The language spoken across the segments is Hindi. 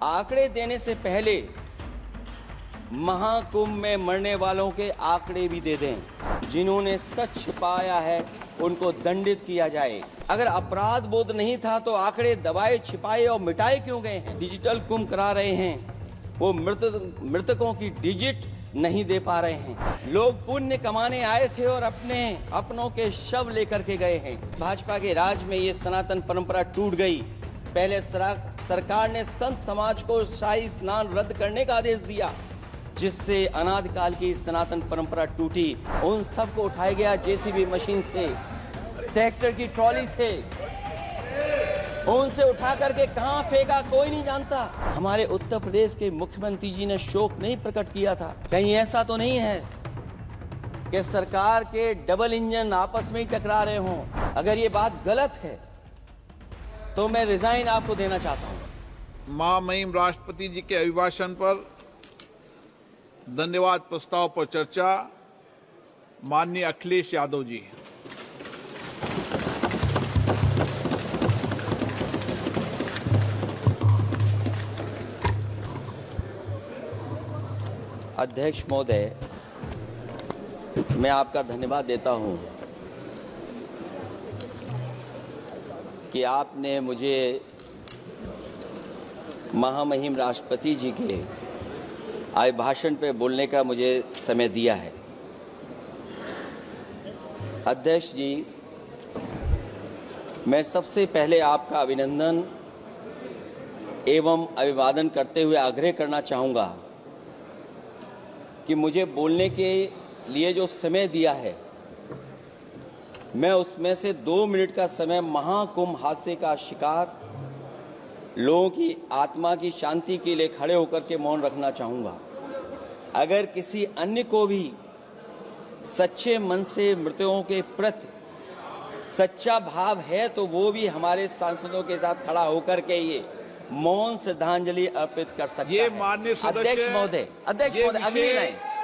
आंकड़े देने से पहले महाकुंभ में मरने वालों के आंकड़े भी दे दें। जिन्होंने सच छिपाया है उनको दंडित किया जाए। अगर अपराध बोध नहीं था तो आंकड़े दबाए, छिपाए और मिटाए क्यों गए हैं? डिजिटल कुंभ करा रहे हैं, वो मृतकों की डिजिट नहीं दे पा रहे हैं। लोग पुण्य कमाने आए थे और अपनों के शव लेकर के गए हैं। भाजपा के राज में ये सनातन परंपरा टूट गई। पहले सरकार ने संत समाज को शाही स्नान रद्द करने का आदेश दिया, जिससे अनादिकाल की सनातन परंपरा टूटी। उन सबको उठाया गया जेसीबी मशीन से, ट्रैक्टर की ट्रॉली से, उनसे उठा करके कहां फेंका कोई नहीं जानता। हमारे उत्तर प्रदेश के मुख्यमंत्री जी ने शोक नहीं प्रकट किया था। कहीं ऐसा तो नहीं है कि सरकार के डबल इंजन आपस में ही टकरा रहे हों? अगर ये बात गलत है तो मैं रिजाइन आपको देना चाहता हूं। महामहिम राष्ट्रपति जी के अभिभाषण पर धन्यवाद प्रस्ताव पर चर्चा। माननीय अखिलेश यादव जी। अध्यक्ष महोदय, मैं आपका धन्यवाद देता हूं कि आपने मुझे महामहिम राष्ट्रपति जी के अभिभाषण पे बोलने का मुझे समय दिया है। अध्यक्ष जी, मैं सबसे पहले आपका अभिनंदन एवं अभिवादन करते हुए आग्रह करना चाहूँगा कि मुझे बोलने के लिए जो समय दिया है, मैं उसमें से 2 मिनट का समय महाकुंभ हादसे का शिकार लोगों की आत्मा की शांति के लिए खड़े होकर के मौन रखना चाहूँगा। अगर किसी अन्य को भी सच्चे मन से मृतकों के प्रति सच्चा भाव है तो वो भी हमारे सांसदों के साथ खड़ा होकर के ये मौन श्रद्धांजलि अर्पित कर सकता ये है। माननीय सदस्य अध्यक्ष महोदय,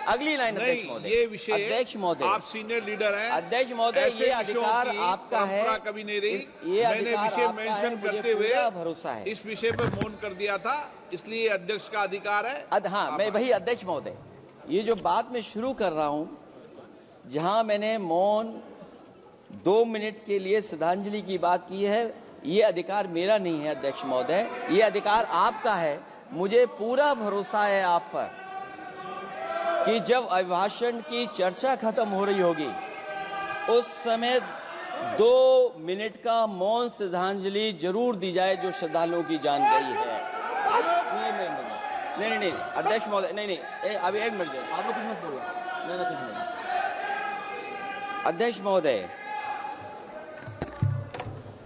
अगली लाइन अध्यक्ष महोदय, ये विषय अध्यक्ष महोदय, आप सीनियर लीडर हैं। अध्यक्ष महोदय, ये अधिकार आपका है। कभी नहीं रही। ये मैंने विषय मेंशन करते हुए भरोसा है इस विषय पर मौन कर दिया था, इसलिए अध्यक्ष का अधिकार है। हाँ, मैं वही अध्यक्ष महोदय, ये जो बात मैं शुरू कर रहा हूं, जहां मैंने मौन 2 मिनट के लिए श्रद्धांजलि की बात की है, ये अधिकार मेरा नहीं है अध्यक्ष महोदय, ये अधिकार आपका है। मुझे पूरा भरोसा है आप पर कि जब अभिभाषण की चर्चा खत्म हो रही होगी उस समय 2 मिनट का मौन श्रद्धांजलि जरूर दी जाए जो श्रद्धालुओं की जान गई है। नहीं अध्यक्ष महोदय, नहीं अभी 1 मिनट आप लोग कुछ मत बोलो। नहीं कुछ नहीं। अध्यक्ष महोदय,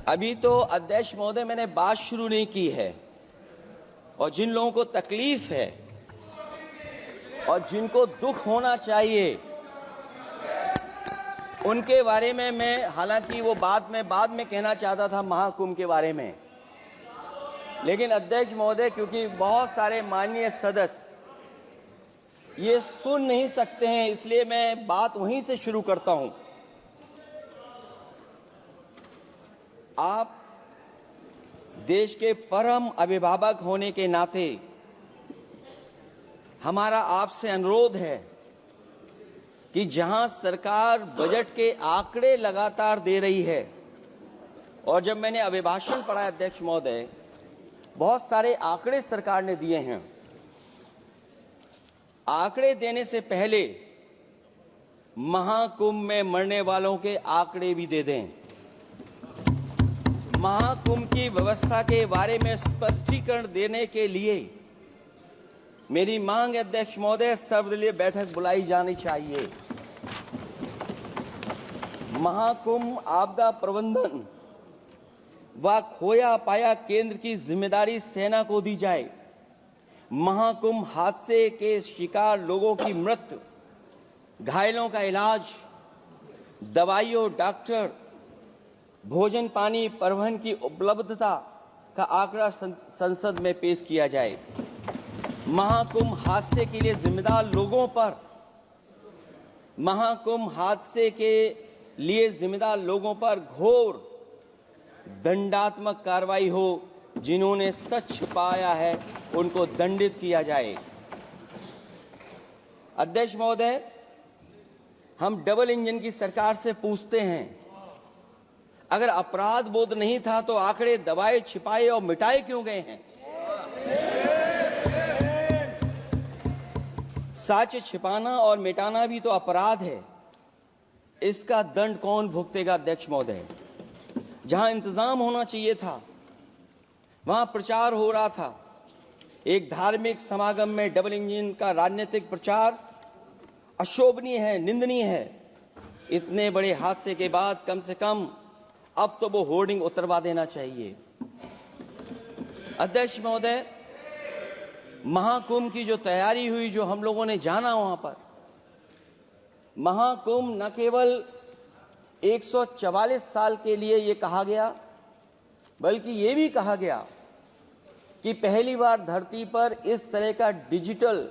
अभी तो अध्यक्ष महोदय मैंने बात शुरू नहीं की है, और जिन लोगों को तकलीफ है और जिनको दुख होना चाहिए उनके बारे में मैं, हालांकि वो बाद में कहना चाहता था महाकुंभ के बारे में, लेकिन अध्यक्ष महोदय क्योंकि बहुत सारे माननीय सदस्य ये सुन नहीं सकते हैं, इसलिए मैं बात वहीं से शुरू करता हूं। आप देश के परम अभिभावक होने के नाते हमारा आपसे अनुरोध है कि जहां सरकार बजट के आंकड़े लगातार दे रही है, और जब मैंने अभिभाषण पढ़ा अध्यक्ष महोदय, बहुत सारे आंकड़े सरकार ने दिए हैं। आंकड़े देने से पहले महाकुंभ में मरने वालों के आंकड़े भी दे दें। महाकुंभ की व्यवस्था के बारे में स्पष्टीकरण देने के लिए मेरी मांग अध्यक्ष महोदय, सर्वदलीय बैठक बुलाई जानी चाहिए। महाकुंभ आपदा प्रबंधन व खोया पाया केंद्र की जिम्मेदारी सेना को दी जाए। महाकुंभ हादसे के शिकार लोगों की मृत्यु, घायलों का इलाज, दवाइयों, डॉक्टर, भोजन पानी, परिवहन की उपलब्धता का आंकड़ा संसद में पेश किया जाए। महाकुंभ हादसे के लिए जिम्मेदार लोगों पर, महाकुंभ हादसे के लिए जिम्मेदार लोगों पर घोर दंडात्मक कार्रवाई हो, जिन्होंने सच छिपाया है उनको दंडित किया जाए। अध्यक्ष महोदय, हम डबल इंजन की सरकार से पूछते हैं, अगर अपराध बोध नहीं था तो आंकड़े दबाए, छिपाए और मिटाए क्यों गए हैं? सच छिपाना और मिटाना भी तो अपराध है। इसका दंड कौन भुगतेगा? अध्यक्ष महोदय, जहां इंतजाम होना चाहिए था वहां प्रचार हो रहा था। एक धार्मिक समागम में डबल इंजन का राजनीतिक प्रचार अशोभनीय है, निंदनीय है। इतने बड़े हादसे के बाद कम से कम अब तो वो होर्डिंग उतरवा देना चाहिए। अध्यक्ष महोदय, महाकुंभ की जो तैयारी हुई, जो हम लोगों ने जाना वहां पर, महाकुंभ न केवल 144 साल के लिए ये कहा गया, बल्कि ये भी कहा गया कि पहली बार धरती पर इस तरह का डिजिटल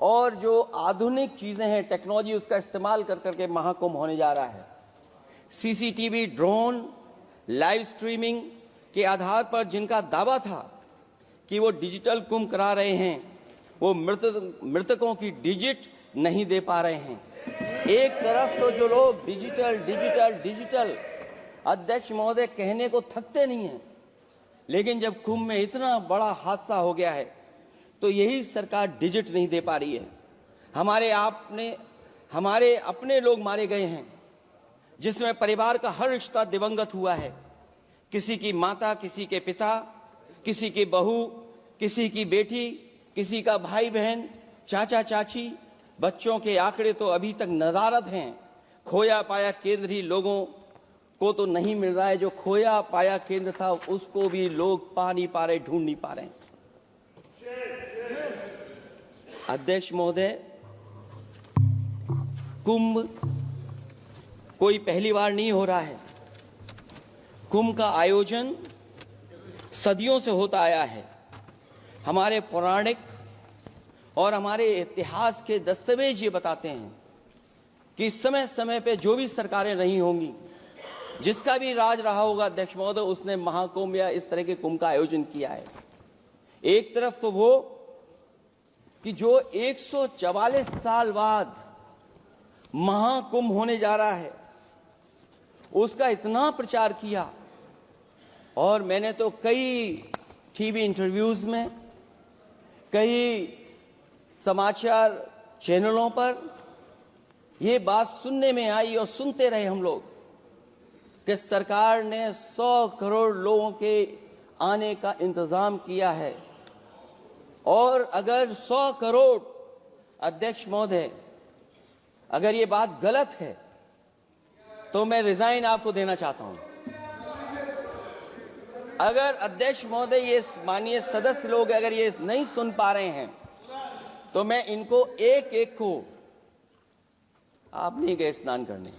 और जो आधुनिक चीजें हैं, टेक्नोलॉजी, उसका इस्तेमाल कर करके महाकुंभ होने जा रहा है। सीसीटीवी, ड्रोन, लाइव स्ट्रीमिंग के आधार पर जिनका दावा था कि वो डिजिटल कुंभ करा रहे हैं, वो मृतकों की डिजिट नहीं दे पा रहे हैं। एक तरफ तो जो लोग डिजिटल डिजिटल डिजिटल अध्यक्ष महोदय कहने को थकते नहीं हैं, लेकिन जब कुंभ में इतना बड़ा हादसा हो गया है तो यही सरकार डिजिट नहीं दे पा रही है। हमारे अपने लोग मारे गए हैं, जिसमें परिवार का हर रिश्ता दिवंगत हुआ है। किसी की माता, किसी के पिता, किसी की बहू, किसी की बेटी, किसी का भाई बहन, चाचा चाची। बच्चों के आंकड़े तो अभी तक नदारद हैं। खोया पाया केंद्र ही लोगों को तो नहीं मिल रहा है। जो खोया पाया केंद्र था उसको भी लोग पा नहीं पा रहे, ढूंढ नहीं पा रहे। अध्यक्ष महोदय, कुंभ कोई पहली बार नहीं हो रहा है। कुंभ का आयोजन सदियों से होता आया है। हमारे पौराणिक और हमारे इतिहास के दस्तावेज ये बताते हैं कि समय समय पे जो भी सरकारें रही होंगी, जिसका भी राज रहा होगा अध्यक्ष महोदय, उसने महाकुंभ या इस तरह के कुंभ का आयोजन किया है। एक तरफ तो वो कि जो 144 साल बाद महाकुंभ होने जा रहा है, उसका इतना प्रचार किया। और मैंने तो कई टीवी इंटरव्यूज में, कई समाचार चैनलों पर ये बात सुनने में आई और सुनते रहे हम लोग कि सरकार ने 100 करोड़ लोगों के आने का इंतजाम किया है। और अगर 100 करोड़, अध्यक्ष महोदय, अगर ये बात गलत है तो मैं रिजाइन आपको देना चाहता हूं। अगर अध्यक्ष महोदय, ये माननीय सदस्य लोग अगर ये नहीं सुन पा रहे हैं तो मैं इनको एक एक को, आप नहीं गए स्नान करने,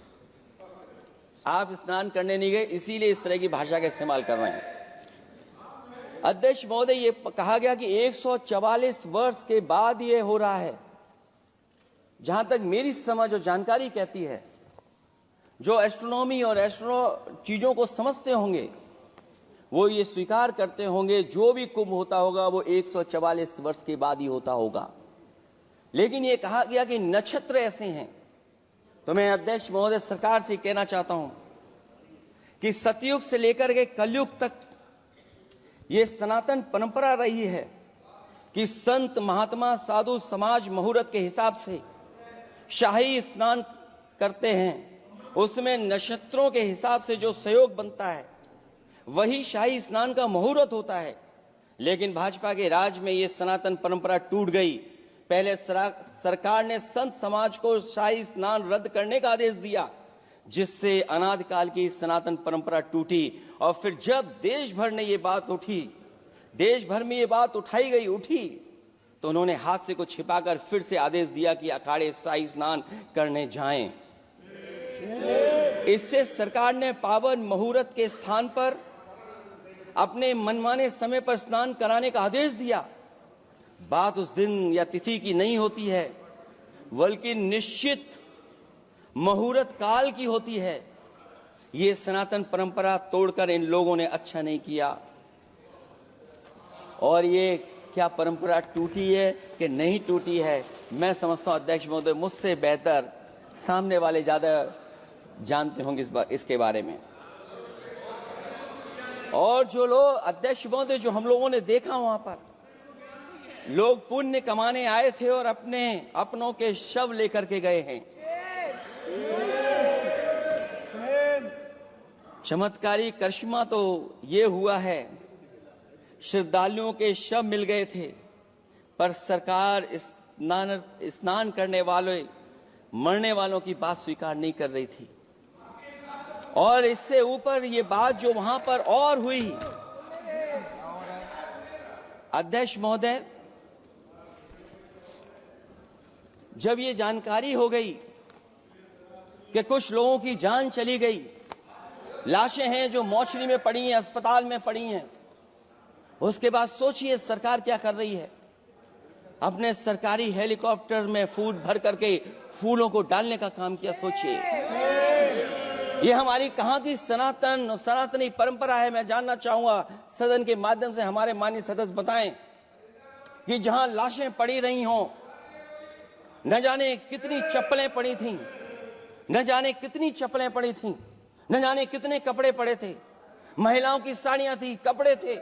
आप स्नान करने नहीं गए, इसीलिए इस तरह की भाषा का इस्तेमाल कर रहे हैं। अध्यक्ष महोदय, ये कहा गया कि 144 वर्ष के बाद ये हो रहा है। जहां तक मेरी समझ और जानकारी कहती है, जो एस्ट्रोनॉमी और एस्ट्रो चीजों को समझते होंगे वो ये स्वीकार करते होंगे, जो भी कुंभ होता होगा वो 144 वर्ष के बाद ही होता होगा। लेकिन ये कहा गया कि नक्षत्र ऐसे हैं। तो मैं अध्यक्ष महोदय सरकार से कहना चाहता हूं कि सतयुग से लेकर के कलयुग तक ये सनातन परंपरा रही है कि संत, महात्मा, साधु समाज मुहूर्त के हिसाब से शाही स्नान करते हैं। उसमें नक्षत्रों के हिसाब से जो सहयोग बनता है वही शाही स्नान का मुहूर्त होता है। लेकिन भाजपा के राज में ये सनातन परंपरा टूट गई। पहले सरकार ने संत समाज को शाही स्नान रद्द करने का आदेश दिया, जिससे अनादिकाल की सनातन परंपरा टूटी। और फिर जब देश भर में ये बात उठाई गई, तो उन्होंने हादसे को छिपाकर फिर से आदेश दिया कि अखाड़े शाही स्नान करने जाएं। इससे सरकार ने पावन मुहूर्त के स्थान पर अपने मनमाने समय पर स्नान कराने का आदेश दिया। बात उस दिन या तिथि की नहीं होती है, बल्कि निश्चित मुहूर्त काल की होती है। ये सनातन परंपरा तोड़कर इन लोगों ने अच्छा नहीं किया। और ये क्या परंपरा टूटी है कि नहीं टूटी है, मैं समझता हूं अध्यक्ष महोदय मुझसे बेहतर सामने वाले ज्यादा जानते होंगे इसके बारे में। और जो लोग अध्यक्ष महोदय जो हम लोगों ने देखा वहां पर लोग पुण्य कमाने आए थे और अपनों के शव लेकर के गए हैं। चमत्कारी करिश्मा तो ये हुआ है, श्रद्धालुओं के शव मिल गए थे, पर सरकार स्नान करने वाले मरने वालों की बात स्वीकार नहीं कर रही थी। और इससे ऊपर ये बात जो वहां पर और हुई, अध्यक्ष महोदय, जब ये जानकारी हो गई कि कुछ लोगों की जान चली गई, लाशें हैं जो मोर्चरी में पड़ी हैं, अस्पताल में पड़ी हैं, उसके बाद सोचिए सरकार क्या कर रही है। अपने सरकारी हेलीकॉप्टर में फूड भर करके फूलों को डालने का काम किया। सोचिए ये हमारी कहां की सनातनी परंपरा है। मैं जानना चाहूंगा सदन के माध्यम से हमारे माननीय सदस्य बताएं कि जहां लाशें पड़ी रही हों, न जाने कितनी चप्पलें पड़ी थीं, न जाने कितनी चप्पलें पड़ी थीं, न जाने कितने कपड़े पड़े थे, महिलाओं की साड़ियां थी, कपड़े थे,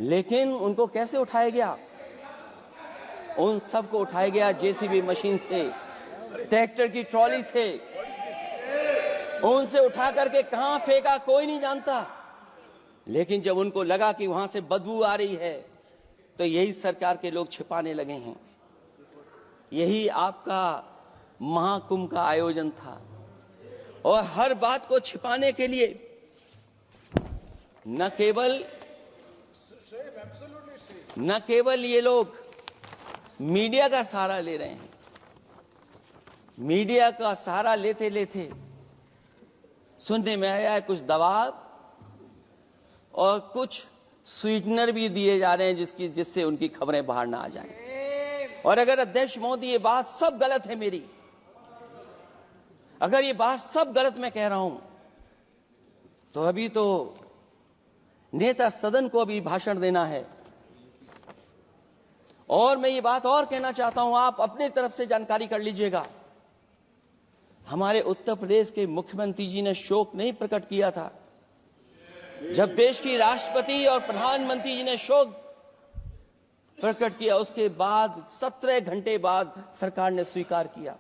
लेकिन उनको कैसे उठाया गया? उन सबको उठाया गया जेसीबी मशीन से, ट्रैक्टर की ट्रॉली से। उनसे उठा करके कहां फेंका कोई नहीं जानता, लेकिन जब उनको लगा कि वहां से बदबू आ रही है तो यही सरकार के लोग छिपाने लगे हैं। यही आपका महाकुंभ का आयोजन था। और हर बात को छिपाने के लिए न केवल ये लोग मीडिया का सहारा ले रहे हैं, मीडिया का सहारा लेते लेते सुनने में आया है कुछ दबाव और कुछ स्वीटनर भी दिए जा रहे हैं जिससे उनकी खबरें बाहर ना आ जाएं। और अगर अध्यक्ष मोदी ये बात सब गलत है मेरी, अगर ये बात सब गलत मैं कह रहा हूं, तो अभी तो नेता सदन को अभी भाषण देना है। और मैं ये बात और कहना चाहता हूं, आप अपनी तरफ से जानकारी कर लीजिएगा। हमारे उत्तर प्रदेश के मुख्यमंत्री जी ने शोक नहीं प्रकट किया था। जब देश की राष्ट्रपति और प्रधानमंत्री जी ने शोक प्रकट किया, उसके बाद 17 घंटे बाद सरकार ने स्वीकार किया।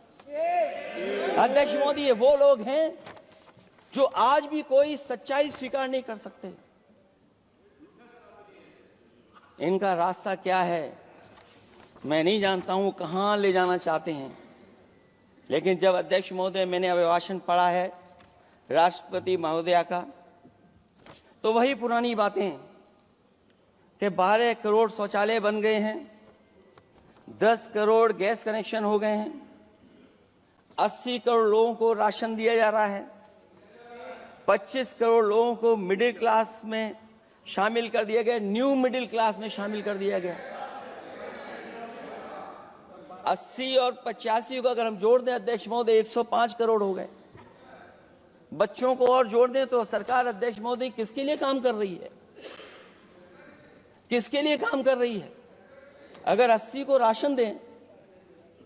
अध्यक्ष मोदी, ये वो लोग हैं जो आज भी कोई सच्चाई स्वीकार नहीं कर सकते। इनका रास्ता क्या है मैं नहीं जानता हूं, कहां ले जाना चाहते हैं। लेकिन जब अध्यक्ष महोदय मैंने अभिभाषण पढ़ा है राष्ट्रपति महोदया का, तो वही पुरानी बातें कि 12 करोड़ शौचालय बन गए हैं, 10 करोड़ गैस कनेक्शन हो गए हैं, 80 करोड़ लोगों को राशन दिया जा रहा है, 25 करोड़ लोगों को मिडिल क्लास में शामिल कर दिया गया, न्यू मिडिल क्लास में शामिल कर दिया गया। 80 और 85 को अगर हम जोड़ दें अध्यक्ष महोदय 105 करोड़ हो गए। बच्चों को और जोड़ दें तो सरकार अध्यक्ष महोदय किसके लिए काम कर रही है? किसके लिए काम कर रही है? अगर 80 को राशन दें,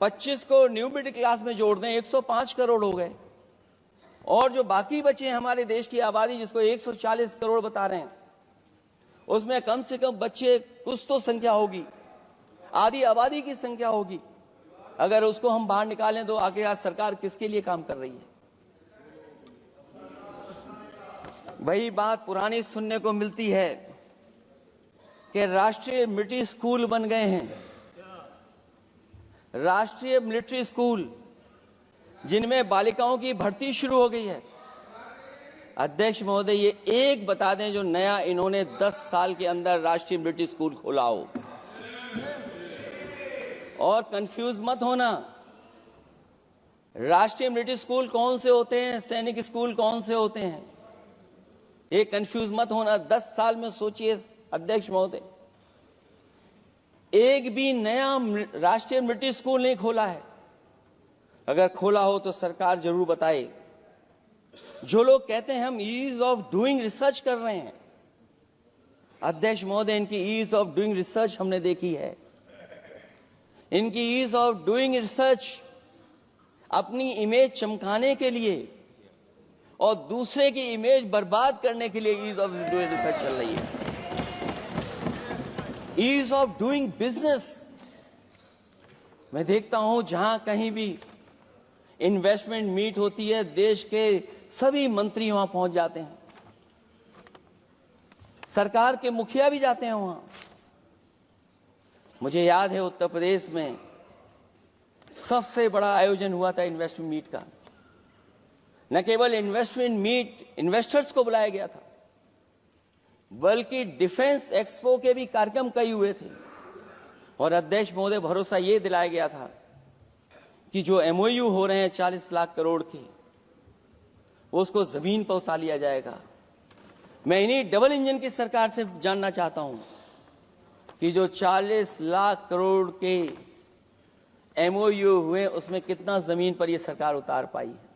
25 को न्यू मिडिल क्लास में जोड़ दें, 105 करोड़ हो गए। और जो बाकी बचे हैं हमारे देश की आबादी जिसको 140 करोड़ बता रहे हैं, उसमें कम से कम बच्चे कुछ तो संख्या होगी, आधी आबादी की संख्या होगी। अगर उसको हम बाहर निकालें तो आगे आज सरकार किसके लिए काम कर रही है? वही बात पुरानी सुनने को मिलती है कि राष्ट्रीय मिलिट्री स्कूल बन गए हैं, राष्ट्रीय मिलिट्री स्कूल जिनमें बालिकाओं की भर्ती शुरू हो गई है। अध्यक्ष महोदय, ये एक बता दें जो नया इन्होंने 10 साल के अंदर राष्ट्रीय मिलिट्री स्कूल खोला हो। और कंफ्यूज मत होना, राष्ट्रीय मिलिट्री स्कूल कौन से होते हैं, सैनिक स्कूल कौन से होते हैं, ये कंफ्यूज मत होना। 10 साल में सोचिए अध्यक्ष महोदय, एक भी नया राष्ट्रीय मिलिट्री स्कूल नहीं खोला है। अगर खोला हो तो सरकार जरूर बताए। जो लोग कहते हैं हम ईज ऑफ डूइंग रिसर्च कर रहे हैं, अध्यक्ष महोदय, इनकी ईज ऑफ डूइंग रिसर्च हमने देखी है। इनकी ईज ऑफ डूइंग रिसर्च अपनी इमेज चमकाने के लिए और दूसरे की इमेज बर्बाद करने के लिए ईज ऑफ डूइंग रिसर्च चल रही है। ईज ऑफ डूइंग बिजनेस, मैं देखता हूं जहां कहीं भी इन्वेस्टमेंट मीट होती है, देश के सभी मंत्री वहां पहुंच जाते हैं, सरकार के मुखिया भी जाते हैं वहां। मुझे याद है उत्तर प्रदेश में सबसे बड़ा आयोजन हुआ था इन्वेस्टमेंट मीट का। न केवल इन्वेस्टमेंट मीट इन्वेस्टर्स को बुलाया गया था, बल्कि डिफेंस एक्सपो के भी कार्यक्रम कई हुए थे। और अध्यक्ष महोदय, भरोसा ये दिलाया गया था कि जो एमओयू हो रहे हैं 40 लाख करोड़ के, वो उसको जमीन पर उतार लिया जाएगा। मैं इन्हीं डबल इंजन की सरकार से जानना चाहता हूं कि जो 40 लाख करोड़ के एमओयू हुए, उसमें कितना जमीन पर ये सरकार उतार पाई है।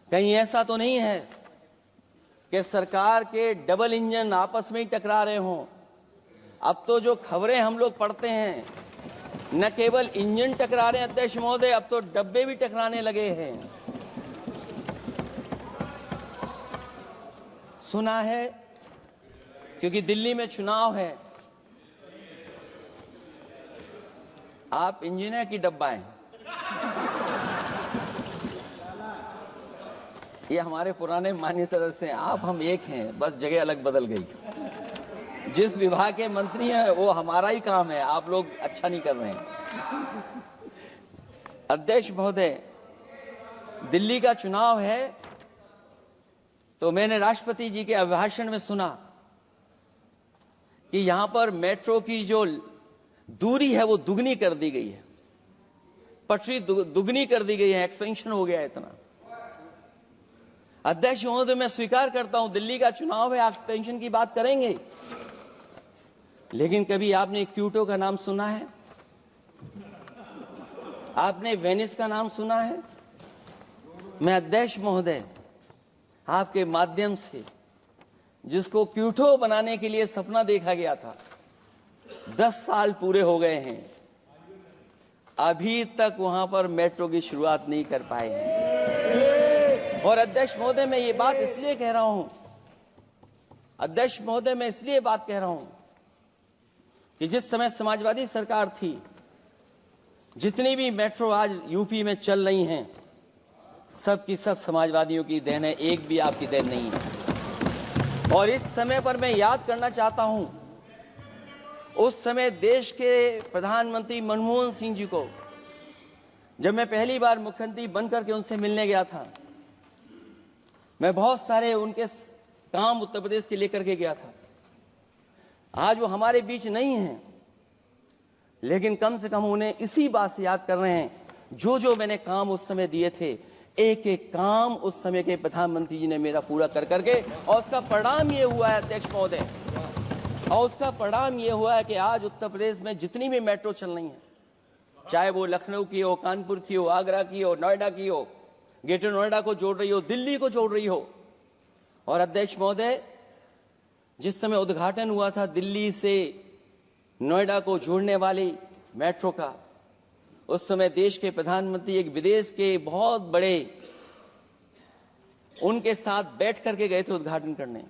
कहीं ऐसा तो नहीं है कि सरकार के डबल इंजन आपस में ही टकरा रहे हों। अब तो जो खबरें हम लोग पढ़ते हैं, न केवल इंजन टकरा रहे हैं अध्यक्ष महोदय, अब तो डब्बे भी टकराने लगे हैं। सुना है क्योंकि दिल्ली में चुनाव है, आप इंजीनियर की डब्बा हैं। ये हमारे पुराने माननीय सदस्य हैं, आप हम एक हैं, बस जगह अलग बदल गई। जिस विभाग के मंत्री हैं वो हमारा ही काम है, आप लोग अच्छा नहीं कर रहे हैं। अध्यक्ष महोदय, दिल्ली का चुनाव है तो मैंने राष्ट्रपति जी के अभिभाषण में सुना कि यहां पर मेट्रो की जो दूरी है वो दुगनी कर दी गई है, पटरी दुगनी कर दी गई है, एक्सपेंशन हो गया है इतना। अध्यक्ष महोदय, मैं स्वीकार करता हूं दिल्ली का चुनाव है, एक्सपेंशन की बात करेंगे, लेकिन कभी आपने क्यूटो का नाम सुना है? आपने वेनिस का नाम सुना है? मैं अध्यक्ष महोदय आपके माध्यम से, जिसको क्यूटो बनाने के लिए सपना देखा गया था, 10 साल पूरे हो गए हैं, अभी तक वहां पर मेट्रो की शुरुआत नहीं कर पाए हैं। और अध्यक्ष महोदय, मैं ये बात इसलिए कह रहा हूं, अध्यक्ष महोदय मैं इसलिए बात कह रहा हूं कि जिस समय समाजवादी सरकार थी, जितनी भी मेट्रो आज यूपी में चल रही हैं, सब की सब समाजवादियों की देन है, एक भी आपकी देन नहीं है। और इस समय पर मैं याद करना चाहता हूं, उस समय देश के प्रधानमंत्री मनमोहन सिंह जी को जब मैं पहली बार मुख्यमंत्री बनकर के उनसे मिलने गया था, मैं बहुत सारे उनके काम उत्तर प्रदेश के लेकर के गया था। आज वो हमारे बीच नहीं हैं, लेकिन कम से कम उन्हें इसी बात से याद कर रहे हैं, जो जो मैंने काम उस समय दिए थे, एक एक काम उस समय के प्रधानमंत्री जी ने मेरा पूरा कर करके, और उसका परिणाम ये हुआ है अध्यक्ष महोदय, और उसका परिणाम ये हुआ है कि आज उत्तर प्रदेश में जितनी भी मेट्रो चल रही है, चाहे वो लखनऊ की हो, कानपुर की हो, आगरा की हो, नोएडा की हो, ग्रेटर नोएडा को जोड़ रही हो, दिल्ली को जोड़ रही हो। और अध्यक्ष महोदय, जिस समय उद्घाटन हुआ था दिल्ली से नोएडा को जोड़ने वाली मेट्रो का, उस समय देश के प्रधानमंत्री एक विदेश के बहुत बड़े उनके साथ बैठ करके गए थे उद्घाटन करने।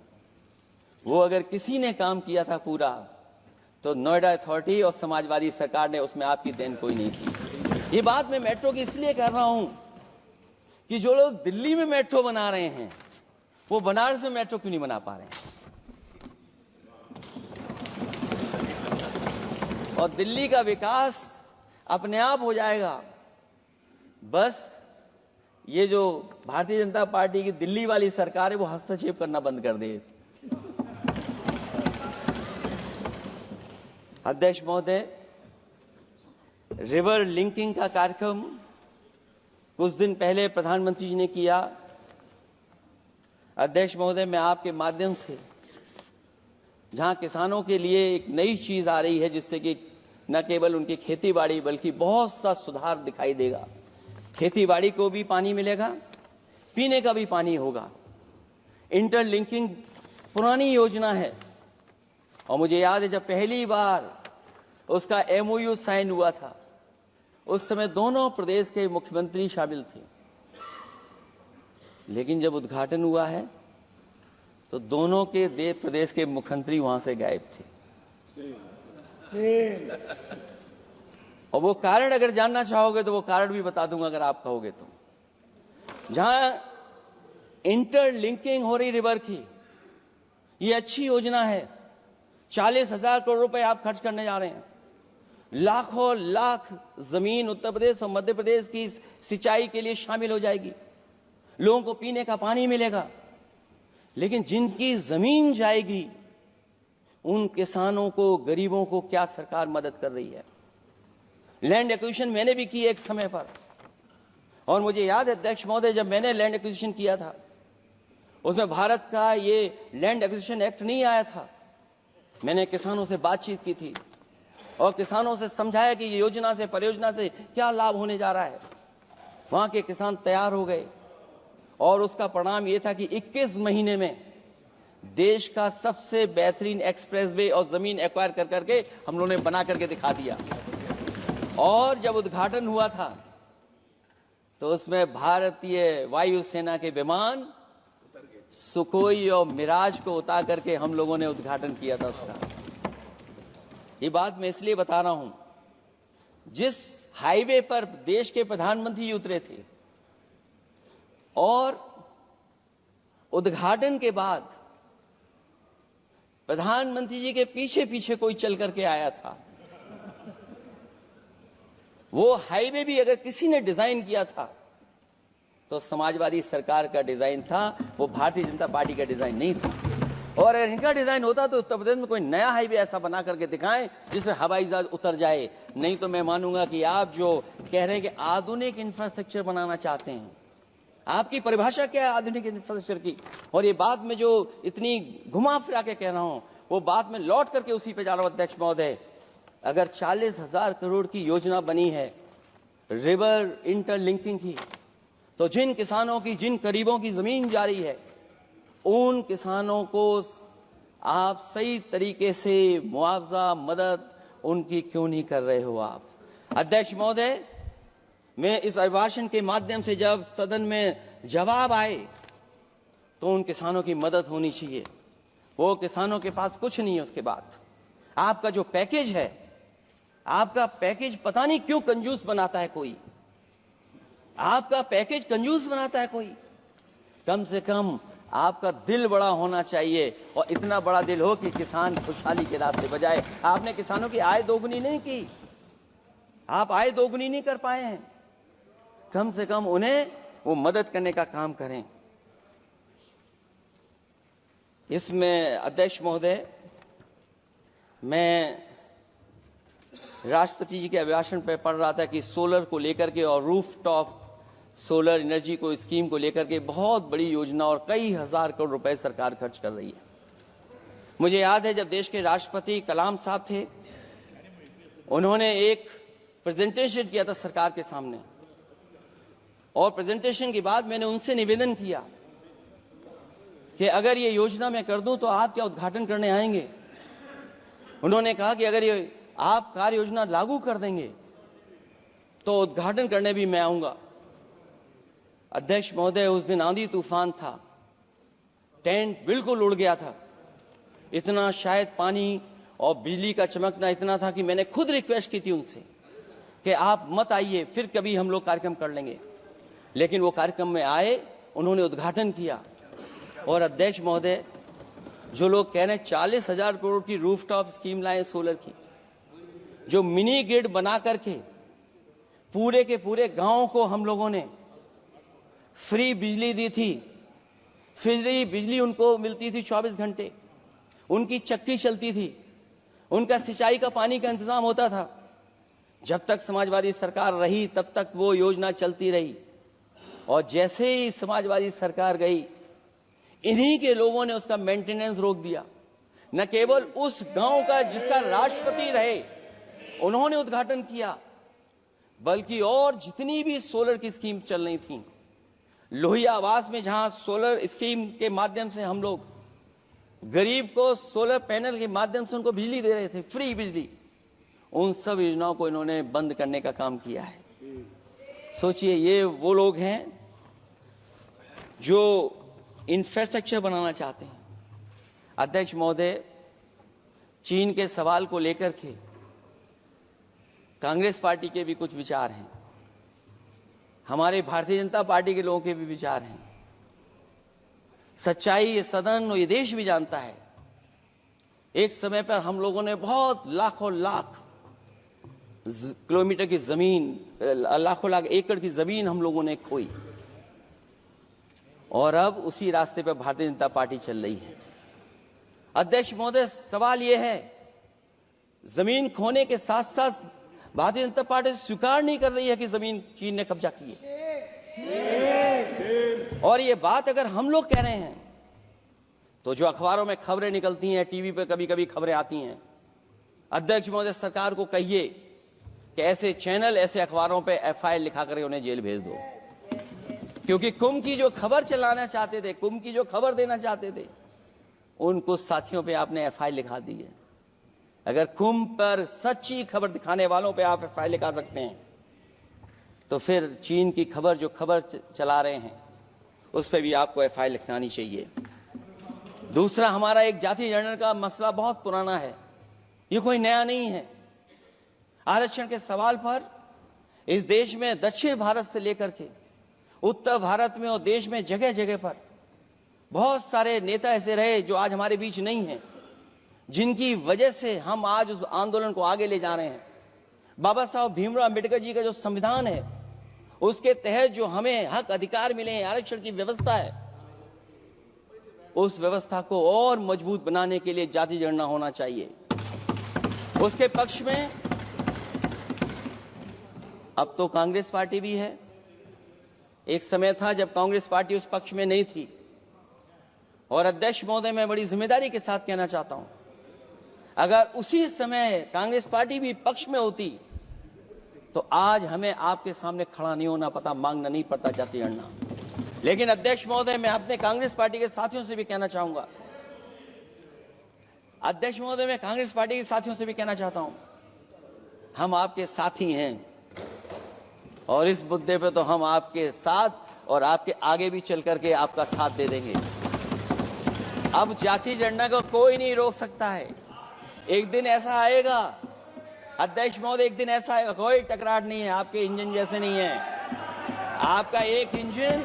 वो अगर किसी ने काम किया था पूरा, तो नोएडा अथॉरिटी और समाजवादी सरकार ने, उसमें आपकी देन कोई नहीं थी। ये बात मैं मेट्रो की इसलिए कर रहा हूं कि जो लोग दिल्ली में मेट्रो बना रहे हैं, वो बनारस में मेट्रो क्यों नहीं बना पा रहे हैं? और दिल्ली का विकास अपने आप हो जाएगा, बस ये जो भारतीय जनता पार्टी की दिल्ली वाली सरकार है वो हस्तक्षेप करना बंद कर दे। अध्यक्ष महोदय, रिवर लिंकिंग का कार्यक्रम कुछ दिन पहले प्रधानमंत्री जी ने किया। अध्यक्ष महोदय, मैं आपके माध्यम से, जहां किसानों के लिए एक नई चीज आ रही है, जिससे कि न केवल उनकी खेती बाड़ी बल्कि बहुत सा सुधार दिखाई देगा। खेती बाड़ी को भी पानी मिलेगा, पीने का भी पानी होगा। इंटरलिंकिंग पुरानी योजना है, और मुझे याद है जब पहली बार उसका MOU साइन हुआ था, उस समय दोनों प्रदेश के मुख्यमंत्री शामिल थे, लेकिन जब उद्घाटन हुआ है तो दोनों के प्रदेश के मुख्यमंत्री वहां से गायब थे। और वो कारण अगर जानना चाहोगे तो वो कारण भी बता दूंगा अगर आप कहोगे तो। जहां इंटरलिंकिंग हो रही रिवर की, ये अच्छी योजना है। 40,000 करोड़ रुपए आप खर्च करने जा रहे हैं। लाखों लाख जमीन उत्तर प्रदेश और मध्य प्रदेश की सिंचाई के लिए शामिल हो जाएगी, लोगों को पीने का पानी मिलेगा। लेकिन जिनकी जमीन जाएगी उन किसानों को, गरीबों को क्या सरकार मदद कर रही है? लैंड एक्विजिशन मैंने भी की एक समय पर, और मुझे याद है अध्यक्ष महोदय, जब मैंने लैंड एक्विजिशन किया था उसमें भारत का ये लैंड एक्विजिशन एक्ट नहीं आया था। मैंने किसानों से बातचीत की थी और किसानों से समझाया कि ये योजना से, परियोजना से क्या लाभ होने जा रहा है। वहां के किसान तैयार हो गए और उसका परिणाम ये था कि 21 महीने में देश का सबसे बेहतरीन एक्सप्रेसवे और जमीन एक्वायर कर करके हम लोगों ने बना करके दिखा दिया। और जब उद्घाटन हुआ था तो उसमें भारतीय वायुसेना के विमान सुखोई और मिराज को उतार करके हम लोगों ने उद्घाटन किया था उसका। ये बात मैं इसलिए बता रहा हूं, जिस हाईवे पर देश के प्रधानमंत्री उतरे थे और उद्घाटन के बाद प्रधानमंत्री जी के पीछे पीछे कोई चल करके आया था, वो हाईवे भी अगर किसी ने डिजाइन किया था तो समाजवादी सरकार का डिजाइन था, वो भारतीय जनता पार्टी का डिजाइन नहीं था। और अगर इनका डिजाइन होता तो उत्तर प्रदेश में कोई नया हाईवे ऐसा बना करके दिखाएं जिससे हवाई जहाज उतर जाए। नहीं तो मैं मानूंगा कि आप जो कह रहे हैं कि आधुनिक इंफ्रास्ट्रक्चर बनाना चाहते हैं, आपकी परिभाषा क्या है आधुनिक इंफ्रास्ट्रक्चर की? और ये बात में जो इतनी घुमा फिरा के कह रहा हूं, वो बात में लौट करके उसी पे जा रहा हूं अध्यक्ष महोदय। अगर 40,000 करोड़ की योजना बनी है रिवर इंटरलिंकिंग की, तो जिन किसानों की, जिन गरीबों की जमीन जा रही है, उन किसानों को आप सही तरीके से मुआवजा, मदद उनकी क्यों नहीं कर रहे हो आप? अध्यक्ष महोदय, मैं इस अभिभाषण के माध्यम से जब सदन में जवाब आए तो उन किसानों की मदद होनी चाहिए। वो किसानों के पास कुछ नहीं है। उसके बाद आपका जो पैकेज है, आपका पैकेज पता नहीं क्यों कंजूस बनाता है कोई, आपका पैकेज कंजूस बनाता है कोई। कम से कम आपका दिल बड़ा होना चाहिए, और इतना बड़ा दिल हो कि किसान खुशहाली के रास्ते बजाए। आपने किसानों की आय दोगुनी नहीं की, आप आय दोगुनी नहीं कर पाए हैं। कम से कम उन्हें वो मदद करने का काम करें। इसमें अध्यक्ष महोदय, मैं राष्ट्रपति जी के अभिभाषण पर पढ़ रहा था कि सोलर को लेकर के और रूफटॉप सोलर एनर्जी को, स्कीम को लेकर के बहुत बड़ी योजना और कई हजार करोड़ रुपए सरकार खर्च कर रही है। मुझे याद है जब देश के राष्ट्रपति कलाम साहब थे, उन्होंने एक प्रेजेंटेशन किया था सरकार के सामने, और प्रेजेंटेशन के बाद मैंने उनसे निवेदन किया कि अगर ये योजना मैं कर दूं तो आप क्या उद्घाटन करने आएंगे? उन्होंने कहा कि अगर ये आप कार्य योजना लागू कर देंगे तो उद्घाटन करने भी मैं आऊंगा। अध्यक्ष महोदय, उस दिन आंधी तूफान था, टेंट बिल्कुल उड़ गया था। इतना शायद पानी और बिजली का चमकना इतना था कि मैंने खुद रिक्वेस्ट की थी उनसे कि आप मत आइए, फिर कभी हम लोग कार्यक्रम कर लेंगे। लेकिन वो कार्यक्रम में आए, उन्होंने उद्घाटन किया। और अध्यक्ष महोदय, जो लोग कह रहे हैं 40,000 करोड़ की रूफटॉप स्कीम लाए सोलर की, जो मिनी ग्रिड बना करके पूरे के पूरे गांव को हम लोगों ने फ्री बिजली दी थी। फ्री बिजली उनको मिलती थी 24 घंटे, उनकी चक्की चलती थी, उनका सिंचाई का पानी का इंतजाम होता था। जब तक समाजवादी सरकार रही तब तक वो योजना चलती रही, और जैसे ही समाजवादी सरकार गई, इन्हीं के लोगों ने उसका मेंटेनेंस रोक दिया। न केवल उस गांव का जिसका राष्ट्रपति रहे उन्होंने उद्घाटन किया, बल्कि और जितनी भी सोलर की स्कीम चल रही थी, लोहिया आवास में जहां सोलर स्कीम के माध्यम से हम लोग गरीब को सोलर पैनल के माध्यम से उनको बिजली दे रहे थे, फ्री बिजली, उन सब योजनाओं को इन्होंने बंद करने का काम किया है। सोचिए, ये वो लोग हैं जो इंफ्रास्ट्रक्चर बनाना चाहते हैं। अध्यक्ष महोदय, चीन के सवाल को लेकर के कांग्रेस पार्टी के भी कुछ विचार हैं, हमारे भारतीय जनता पार्टी के लोगों के भी विचार हैं। सच्चाई ये सदन और ये देश भी जानता है, एक समय पर हम लोगों ने बहुत लाखों लाख किलोमीटर की जमीन, लाखों लाख एकड़ की जमीन हम लोगों ने खोई, और अब उसी रास्ते पर भारतीय जनता पार्टी चल रही है। अध्यक्ष महोदय, सवाल यह है, जमीन खोने के साथ साथ भारतीय जनता पार्टी स्वीकार नहीं कर रही है कि जमीन चीन ने कब्जा की है। और ये बात अगर हम लोग कह रहे हैं तो जो अखबारों में खबरें निकलती हैं, टीवी पे कभी कभी खबरें आती हैं, अध्यक्ष महोदय सरकार को कहिए कि ऐसे चैनल, ऐसे अखबारों पे एफआईआर लिखा कर उन्हें जेल भेज दो, क्योंकि कुंभ की जो खबर चलाना चाहते थे, कुंभ की जो खबर देना चाहते थे, उन कुछ साथियों पे आपने एफआईआर लिखा दी है। अगर कुंभ पर सच्ची खबर दिखाने वालों पे आप एफआईआर लिखा सकते हैं, तो फिर चीन की खबर, जो खबर चला रहे हैं, उस पर भी आपको एफआईआर लिखानी चाहिए। दूसरा, हमारा एक जाति जनगणना का मसला बहुत पुराना है, ये कोई नया नहीं है। आरक्षण के सवाल पर इस देश में दक्षिण भारत से लेकर के उत्तर भारत में और देश में जगह जगह पर बहुत सारे नेता ऐसे रहे जो आज हमारे बीच नहीं हैं, जिनकी वजह से हम आज उस आंदोलन को आगे ले जा रहे हैं। बाबा साहब भीमराव अम्बेडकर जी का जो संविधान है, उसके तहत जो हमें हक अधिकार मिले हैं, आरक्षण की व्यवस्था है, उस व्यवस्था को और मजबूत बनाने के लिए जाति जनगणना होना चाहिए। उसके पक्ष में अब तो कांग्रेस पार्टी भी है। एक समय था जब कांग्रेस पार्टी उस पक्ष में नहीं थी, और अध्यक्ष महोदय, मैं बड़ी जिम्मेदारी के साथ कहना चाहता हूं, अगर उसी समय कांग्रेस पार्टी भी पक्ष में होती तो आज हमें आपके सामने खड़ा नहीं होना पता, मांगना नहीं पड़ता जाति जनगणना। लेकिन अध्यक्ष महोदय, मैं अपने कांग्रेस पार्टी के साथियों से भी कहना चाहूंगा, अध्यक्ष महोदय, मैं कांग्रेस पार्टी के साथियों से भी कहना चाहता हूं, हम आपके साथी हैं, और इस मुद्दे पे तो हम आपके साथ और आपके आगे भी चल करके आपका साथ दे देंगे। अब जाति जनगणना को कोई नहीं रोक सकता है। एक दिन ऐसा आएगा अध्यक्ष महोदय, एक दिन ऐसा आएगा, कोई टकरार नहीं है, आपके इंजन जैसे नहीं है, आपका एक इंजन।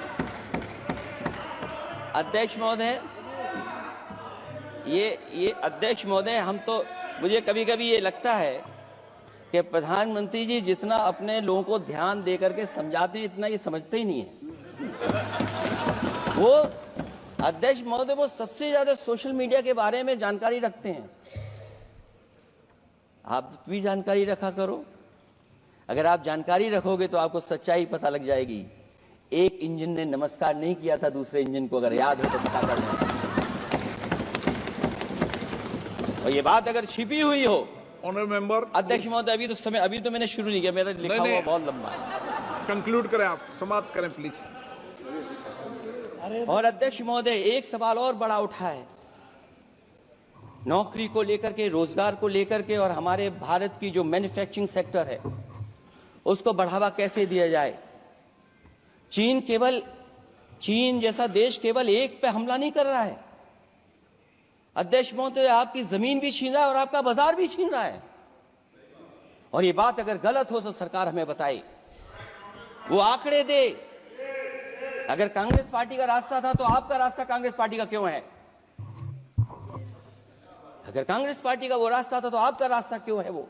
अध्यक्ष महोदय, ये अध्यक्ष महोदय, हम तो, मुझे कभी कभी ये लगता है कि प्रधानमंत्री जी जितना अपने लोगों को ध्यान दे करके समझाते हैं, इतना ये समझते ही नहीं है। वो अध्यक्ष महोदय, वो सबसे ज्यादा सोशल मीडिया के बारे में जानकारी रखते हैं। आप भी जानकारी रखा करो। अगर आप जानकारी रखोगे तो आपको सच्चाई पता लग जाएगी। एक इंजन ने नमस्कार नहीं किया था दूसरे इंजन को, अगर याद हो तो पता कर लें। और ये बात अगर छिपी हुई हो, ऑनरेबल मेंबर, अध्यक्ष महोदय, अभी तो मैंने शुरू नहीं किया, मेरा लिखा हुआ बहुत लंबा है। कंक्लूड करें, आप समाप्त करें प्लीज। और अध्यक्ष महोदय, एक सवाल और बड़ा उठा है, नौकरी को लेकर के, रोजगार को लेकर के, और हमारे भारत की जो मैन्युफैक्चरिंग सेक्टर है उसको बढ़ावा कैसे दिया जाए। चीन जैसा देश केवल एक पे हमला नहीं कर रहा है अध्यक्ष महोदय, आपकी जमीन भी छीन रहा है और आपका बाजार भी छीन रहा है। और ये बात अगर गलत हो तो सरकार हमें बताए, वो आंकड़े दे। अगर कांग्रेस पार्टी का रास्ता था तो आपका रास्ता कांग्रेस पार्टी का क्यों है? अगर कांग्रेस पार्टी का वो रास्ता था तो आपका रास्ता क्यों है वो?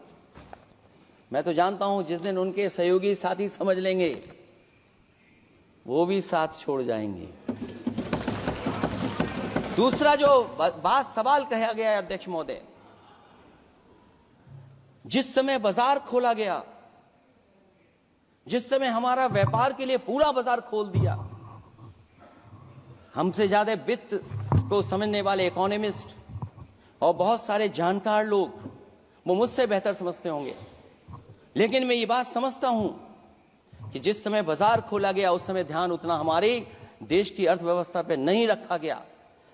मैं तो जानता हूं जिस दिन उनके सहयोगी साथी समझ लेंगे, वो भी साथ छोड़ जाएंगे। दूसरा जो सवाल कहा गया है अध्यक्ष महोदय, जिस समय बाजार खोला गया, जिस समय हमारा व्यापार के लिए पूरा बाजार खोल दिया, हमसे ज्यादा वित्त को समझने वाले इकोनॉमिस्ट और बहुत सारे जानकार लोग, वो मुझसे बेहतर समझते होंगे, लेकिन मैं ये बात समझता हूं कि जिस समय बाजार खोला गया उस समय ध्यान उतना हमारे देश की अर्थव्यवस्था पर नहीं रखा गया।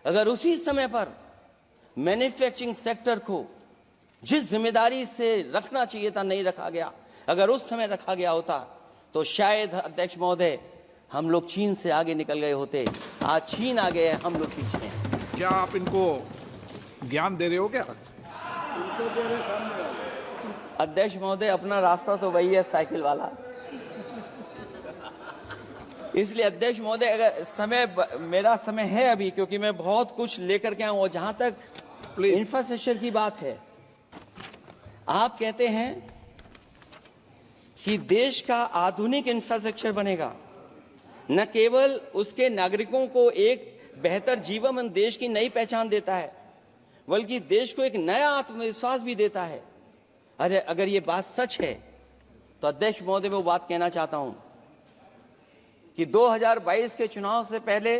अगर उसी समय पर मैन्युफैक्चरिंग सेक्टर को जिस जिम्मेदारी से रखना चाहिए था नहीं रखा गया। अगर उस समय रखा गया होता तो शायद अध्यक्ष महोदय हम लोग चीन से आगे निकल गए होते। आज चीन आगे है, हम लोग पीछे हैं। क्या आप इनको ज्ञान दे रहे हो क्या? अध्यक्ष महोदय अपना रास्ता तो वही है, साइकिल वाला। इसलिए अध्यक्ष महोदय अगर मेरा समय है अभी, क्योंकि मैं बहुत कुछ लेकर के आऊं। और जहां तक इंफ्रास्ट्रक्चर की बात है, आप कहते हैं कि देश का आधुनिक इंफ्रास्ट्रक्चर बनेगा, न केवल उसके नागरिकों को एक बेहतर जीवन देश की नई पहचान देता है, बल्कि देश को एक नया आत्मविश्वास भी देता है। अरे अगर ये बात सच है तो अध्यक्ष महोदय मैं वो बात कहना चाहता हूं कि 2022 के चुनाव से पहले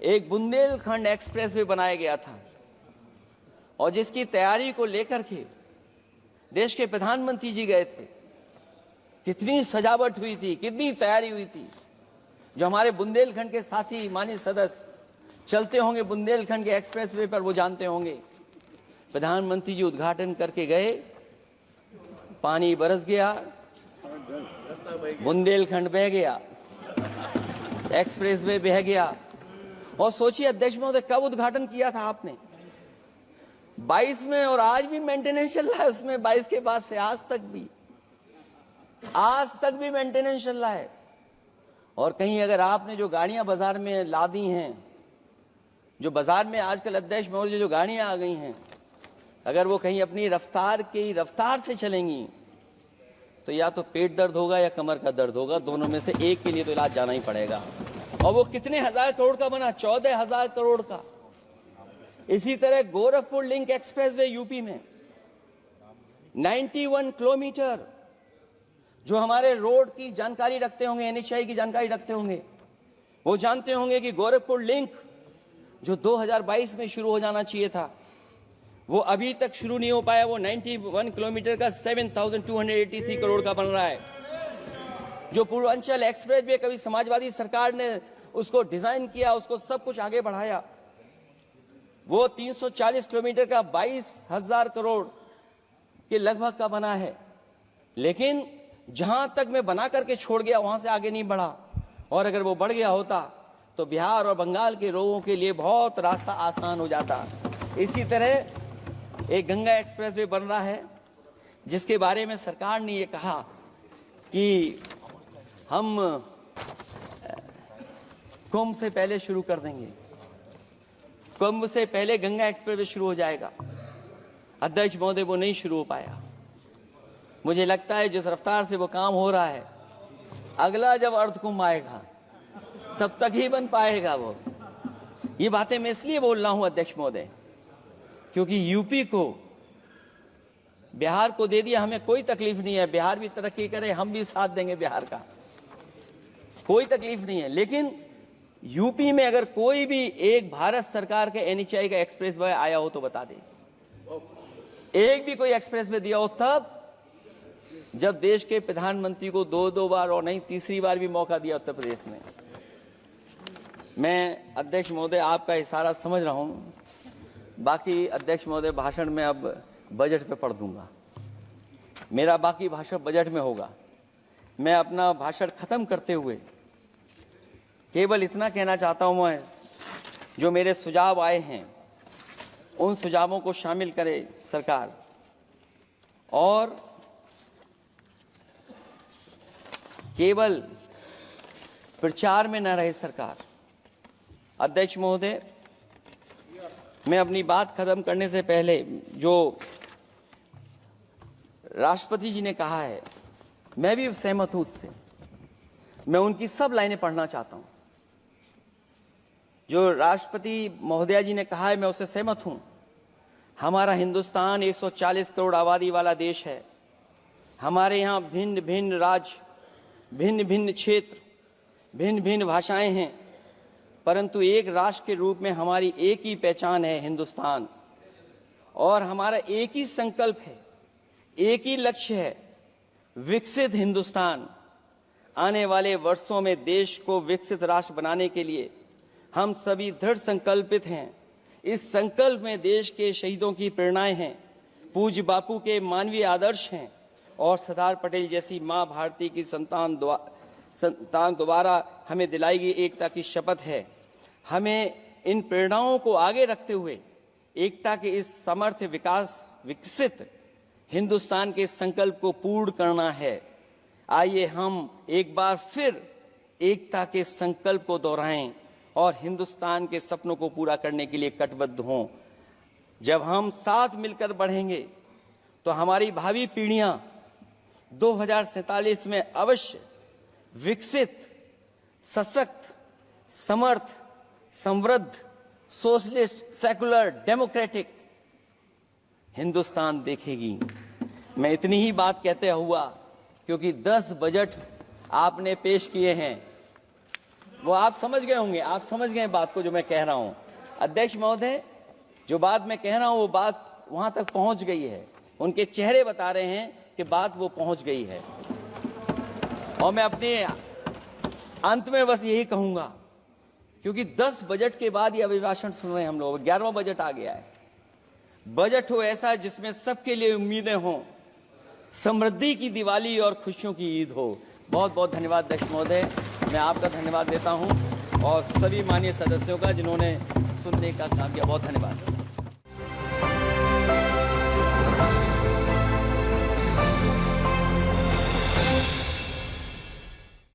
एक बुंदेलखंड एक्सप्रेस वे बनाया गया था, और जिसकी तैयारी को लेकर के देश के प्रधानमंत्री जी गए थे। कितनी सजावट हुई थी, कितनी तैयारी हुई थी। जो हमारे बुंदेलखंड के साथी माननीय सदस्य चलते होंगे बुंदेलखंड के एक्सप्रेस वे पर, वो जानते होंगे। प्रधानमंत्री जी उद्घाटन करके गए, पानी बरस गया, बुंदेलखंड बह गया, एक्सप्रेस वे बह गया। और सोचिए अध्यक्ष महोदय, कब उद्घाटन किया था आपने? 22 में, और आज भी मेंटेनेंस चल रहा है उसमें। 22 के बाद से आज तक भी मेंटेनेंस चल रहा है। और कहीं अगर आपने जो गाड़ियां बाजार में ला दी हैं, जो बाजार में आजकल अध्यक्ष महोदय जो गाड़ियां आ गई हैं, अगर वो कहीं अपनी रफ्तार से चलेंगी तो या तो पेट दर्द होगा या कमर का दर्द होगा। दोनों में से एक के लिए तो इलाज जाना ही पड़ेगा। और वो कितने हजार करोड़ का बना? 14,000 करोड़ का। इसी तरह गोरखपुर लिंक एक्सप्रेसवे यूपी में 91 किलोमीटर। जो हमारे रोड की जानकारी रखते होंगे, एनएचआई की जानकारी रखते होंगे, वो जानते होंगे कि गोरखपुर लिंक जो 2022 में शुरू हो जाना चाहिए था, वो अभी तक शुरू नहीं हो पाया। वो 91 किलोमीटर का 7,283 करोड़ का बन रहा है। जो पूर्वांचल एक्सप्रेस वे, कभी समाजवादी सरकार ने उसको डिजाइन किया, उसको सब कुछ आगे बढ़ाया, वो 340 किलोमीटर का 22,000 करोड़ के लगभग का बना है। लेकिन जहां तक मैं बना करके छोड़ गया वहां से आगे नहीं बढ़ा। और अगर वो बढ़ गया होता तो बिहार और बंगाल के लोगों के लिए बहुत रास्ता आसान हो जाता। इसी तरह एक गंगा एक्सप्रेस वे बन रहा है, जिसके बारे में सरकार ने ये कहा कि हम कुंभ से पहले शुरू कर देंगे, कुंभ से पहले गंगा एक्सप्रेस वे शुरू हो जाएगा। अध्यक्ष महोदय वो नहीं शुरू हो पाया। मुझे लगता है जिस रफ्तार से वो काम हो रहा है, अगला जब अर्ध कुंभ आएगा तब तक ही बन पाएगा वो। ये बातें मैं इसलिए बोल रहा हूं अध्यक्ष महोदय, क्योंकि यूपी को बिहार को दे दिया, हमें कोई तकलीफ नहीं है। बिहार भी तरक्की करे, हम भी साथ देंगे बिहार का, कोई तकलीफ नहीं है। लेकिन यूपी में अगर कोई भी एक भारत सरकार के एनएचआई का एक्सप्रेस वे आया हो तो बता दे। एक भी कोई एक्सप्रेस वे दिया हो तब, जब देश के प्रधानमंत्री को 2 बार और नहीं तीसरी बार भी मौका दिया उत्तर प्रदेश में। मैं अध्यक्ष महोदय आपका इशारा समझ रहा हूं। बाकी अध्यक्ष महोदय भाषण में अब बजट पे पढ़ दूंगा। मेरा बाकी भाषण बजट में होगा। मैं अपना भाषण खत्म करते हुए केवल इतना कहना चाहता हूं, मैं जो मेरे सुझाव आए हैं उन सुझावों को शामिल करे सरकार, और केवल प्रचार में न रहे सरकार। अध्यक्ष महोदय, मैं अपनी बात खत्म करने से पहले जो राष्ट्रपति जी ने कहा है, मैं भी सहमत हूं उससे। मैं उनकी सब लाइनें पढ़ना चाहता हूं। जो राष्ट्रपति महोदया जी ने कहा है, मैं उससे सहमत हूं। हमारा हिंदुस्तान 140 करोड़ आबादी वाला देश है। हमारे यहाँ भिन्न भिन्न राज्य, भिन्न भिन्न क्षेत्र, भिन्न भिन्न भाषाएं हैं, परंतु एक राष्ट्र के रूप में हमारी एक ही पहचान है, हिंदुस्तान। और हमारा एक ही संकल्प है, एक ही लक्ष्य है, विकसित हिंदुस्तान। आने वाले वर्षों में देश को विकसित राष्ट्र बनाने के लिए हम सभी दृढ़ संकल्पित हैं। इस संकल्प में देश के शहीदों की प्रेरणाएं हैं, पूज्य बापू के मानवीय आदर्श हैं और सरदार पटेल जैसी मां भारती की संतान द्वारा हमें दिलाई गई एकता की शपथ है। हमें इन प्रेरणाओं को आगे रखते हुए एकता के इस समर्थ विकसित हिंदुस्तान के संकल्प को पूर्ण करना है। आइए हम एक बार फिर एकता के संकल्प को दोहराएं और हिंदुस्तान के सपनों को पूरा करने के लिए कटिबद्ध हों। जब हम साथ मिलकर बढ़ेंगे तो हमारी भावी पीढ़ियां 2047 में अवश्य विकसित, सशक्त, समर्थ, समृद्ध, सोशलिस्ट, सेकुलर, डेमोक्रेटिक हिंदुस्तान देखेगी। मैं इतनी ही बात कहते हुआ, क्योंकि 10 बजट आपने पेश किए हैं, वो आप समझ गए होंगे, आप समझ गए बात को जो मैं कह रहा हूं। अध्यक्ष महोदय, जो बात मैं कह रहा हूं वो बात वहां तक पहुंच गई है। उनके चेहरे बता रहे हैं कि बात वो पहुंच गई है। और मैं अपने अंत में बस यही कहूंगा, क्योंकि 10 बजट के बाद ये अभिभाषण सुन रहे हैं हम लोग, 11वां बजट आ गया है। बजट हो ऐसा जिसमें सबके लिए उम्मीदें हों, समृद्धि की दिवाली और खुशियों की ईद हो। बहुत बहुत धन्यवाद अध्यक्ष महोदय, मैं आपका धन्यवाद देता हूं और सभी माननीय सदस्यों का जिन्होंने सुनने का काम किया। बहुत धन्यवाद।